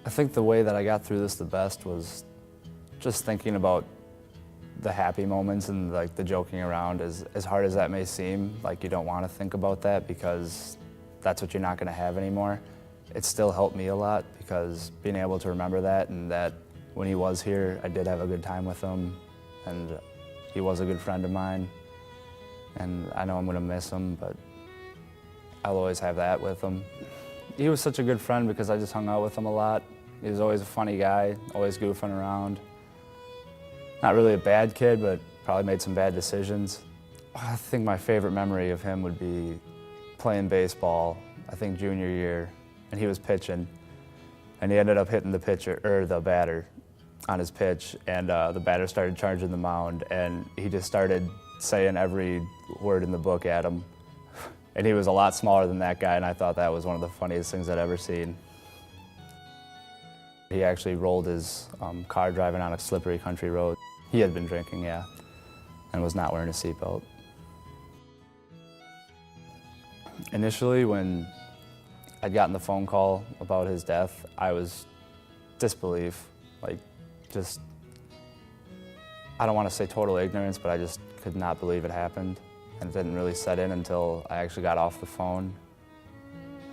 I think the way that I got through this the best was just thinking about the happy moments and like the joking around. As hard as that may seem, like you don't want to think about that because that's what you're not going to have anymore. It still helped me a lot because being able to remember that and that when he was here, I did have a good time with him and he was a good friend of mine. And I know I'm going to miss him, but I'll always have that with him. He was such a good friend because I just hung out with him a lot. He was always a funny guy, always goofing around. Not really a bad kid, but probably made some bad decisions. I think my favorite memory of him would be playing baseball, I think junior year, and he was pitching, and he ended up hitting the batter on his pitch, and the batter started charging the mound, and he just started saying every word in the book at him. And he was a lot smaller than that guy, and I thought that was one of the funniest things I'd ever seen. He actually rolled his car driving on a slippery country road. He had been drinking, yeah, and was not wearing a seatbelt. Initially, when I'd gotten the phone call about his death, I was disbelief, like just, I don't want to say total ignorance, but I just could not believe it happened. And it didn't really set in until I actually got off the phone.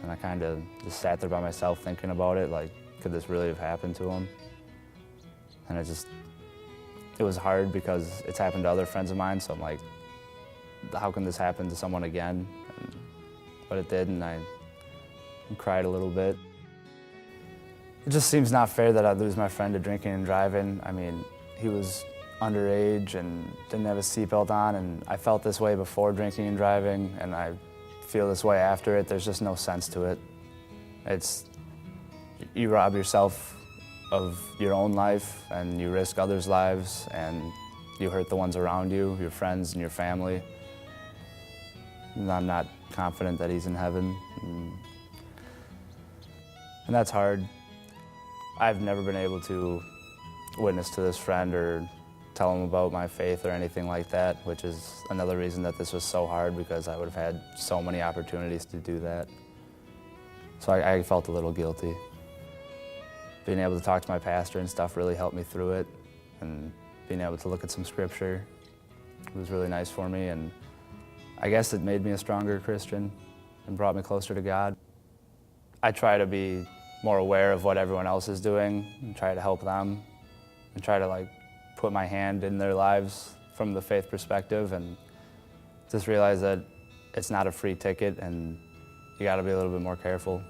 And I kind of just sat there by myself thinking about it, like, could this really have happened to him? And it was hard because it's happened to other friends of mine, so I'm like, how can this happen to someone again? But it did, and I cried a little bit. It just seems not fair that I'd lose my friend to drinking and driving. I mean, he was underage and didn't have a seatbelt on, and I felt this way before drinking and driving, and I feel this way after it. There's just no sense to it. You rob yourself of your own life, and you risk others' lives, and you hurt the ones around you, your friends and your family. And I'm not confident that he's in heaven. And that's hard. I've never been able to witness to this friend or tell him about my faith or anything like that, which is another reason that this was so hard, because I would have had so many opportunities to do that. So I felt a little guilty. Being able to talk to my pastor and stuff really helped me through it, and being able to look at some scripture was really nice for me, and I guess it made me a stronger Christian and brought me closer to God. I try to be more aware of what everyone else is doing and try to help them and try to like put my hand in their lives from the faith perspective, and just realize that it's not a free ticket and you got to be a little bit more careful.